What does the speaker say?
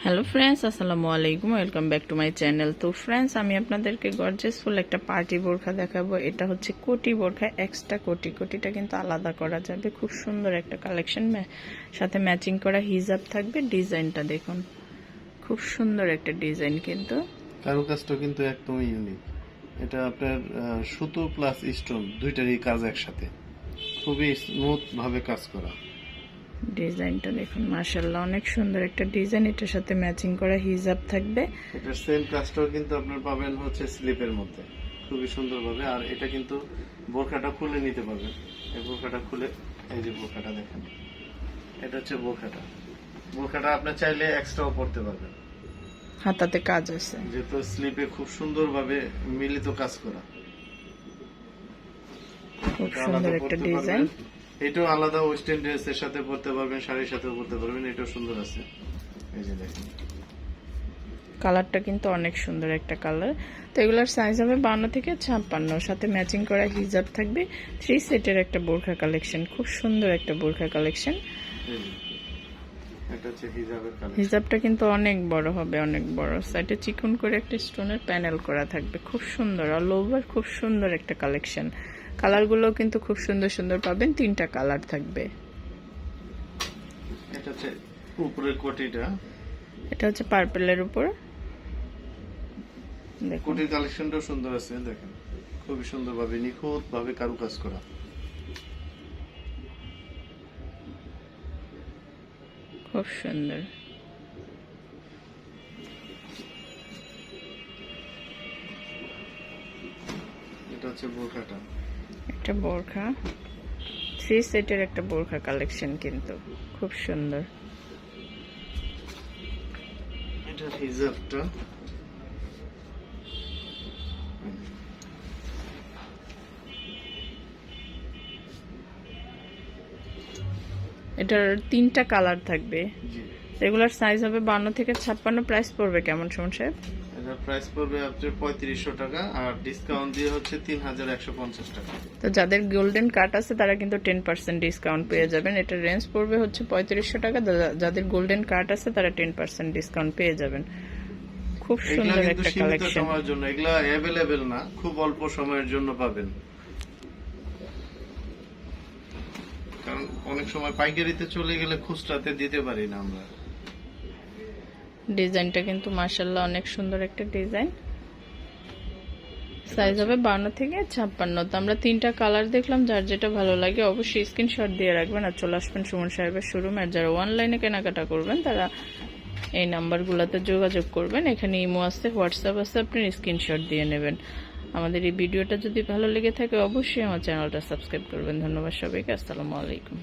Hello friends, আসসালামু আলাইকুম। Welcome back to my channel. তো ফ্রেন্ডস, আমি আপনাদেরকে গর্জিয়াসফুল একটা পার্টি বোরখা দেখাবো। এটা হচ্ছে কোটি বোরখা, এক্সট্রা কোটিটা কিন্তু আলাদা করা যাবে। খুব সুন্দর একটা কালেকশন, সাথে ম্যাচিং করা হিজাব থাকবে। ডিজাইনটা দেখুন, খুব সুন্দর একটা ডিজাইন, কিন্তু কারুকাজটা কিন্তু একদমই ইউনিক। এটা আপনার সুতো প্লাস স্টোন দুইটারই কাজ একসাথে, খুবই স্মুথ ভাবে কাজ করা। ডিজাইনটা দেখুন, মাশাআল্লাহ অনেক সুন্দর একটা ডিজাইন। এটার সাথে ম্যাচিং করা হিজাব থাকবে। এটার সেম কাজটাও কিন্তু আপনার পাবেন হচ্ছে স্লিপের মধ্যে, খুবই সুন্দরভাবে। আর এটা কিন্তু বোরখাটা খুলে নিতে পারবেন। এই বোরখাটা খুলে, এই যে বোরখাটা দেখেন, এটা হচ্ছে বোরখাটা আপনি চাইলে এক্সট্রাও পড়তে পারবেন। হাতাতে কাজ আছে, যেহেতু স্লিপে খুব সুন্দরভাবে মিলিত কাজ করা। খুব সুন্দর একটা ডিজাইন। এটাও আলাদা ওয়েস্টার্ন ড্রেসের সাথে পরতে পারবেন, শাড়ির সাথেও পরতে পারবেন। এটাও সুন্দর আছে, এই যে দেখেন। কালারটা কিন্তু অনেক সুন্দর একটা কালার। তো এগুলোর সাইজ হবে 52 থেকে 56, সাথে ম্যাচিং করা হিজাব থাকবে। 3 সেটের একটা বোরখা কালেকশন, খুব সুন্দর একটা বোরখা কালেকশন। এটা হচ্ছে হিজাবের কালেকশন। হিজাবটা কিন্তু অনেক বড় হবে, অনেক বড়। সাইডে চিকন করে একটা স্টোনের প্যানেল করা থাকবে, খুব সুন্দর। অল ওভার খুব সুন্দর একটা কালেকশন। কালারগুলো কিন্তু খুব সুন্দর সুন্দর পাবেন, 3টা কালার থাকবে। এটা হচ্ছে উপরের কোটিটা, এটা হচ্ছে পার্পলের উপর। দেখুন, কোটির কালেকশনটাও সুন্দর আছে, দেখেন খুবই সুন্দরভাবে নিখুঁত ভাবে কারুকাজ করা। খুব সুন্দর। এটা হচ্ছে বোরখাটা, একটা বোরখা, 3 সেটের একটা বোরখা কালেকশন, কিন্তু খুব সুন্দর। এটা হিজাবটা, এটার 3টা কালার থাকবে। জি। রেগুলার সাইজ হবে 52 থেকে 56। প্রাইস পড়বে কেমন সুমন সাহেব? এটার প্রাইস পড়বে আপনার 3500 টাকা, আর ডিসকাউন্ট দিয়ে হচ্ছে 3150 টাকা। তো যাদের গোল্ডেন কার্ড আছে তারা কিন্তু 10% ডিসকাউন্ট পেয়ে যাবেন। এটার রেঞ্জ পড়বে হচ্ছে 3500 টাকা। যাদের গোল্ডেন কার্ড আছে তারা 10% ডিসকাউন্ট পেয়ে যাবেন। খুব সুন্দর একটা কালেকশন। সময়ের জন্য এগুলা অ্যাভেলেবেল না, খুব অল্প সময়ের জন্য পাবেন। কারণ অনেক সময় পাইকারিতে চলে গেলে খুচরাতে দিতে পারি না আমরা। ডিজাইনটা কিন্তু মাশাআল্লাহ অনেক সুন্দর একটা ডিজাইন। সাইজ হবে 52 থেকে 56। তো আমরা 3টা কালার দেখলাম, যার যেটা ভালো লাগে অবশ্যই স্ক্রিনশট দিয়ে রাখবেন আর চলে আসবেন সুমন সাহেবের শোরুমে। আর যারা অনলাইনে কেনাকাটা করবেন তারা এই নাম্বারগুলোতে যোগাযোগ করবেন। এখানে ইমো আছে, হোয়াটসঅ্যাপ আছে, আপনি স্ক্রিনশট দিয়ে নেবেন। আমাদের এই ভিডিওটা যদি ভালো লেগে থাকে অবশ্যই আমার চ্যানেলটা সাবস্ক্রাইব করবেন। ধন্যবাদ সবাইকে। আসসালামু আলাইকুম।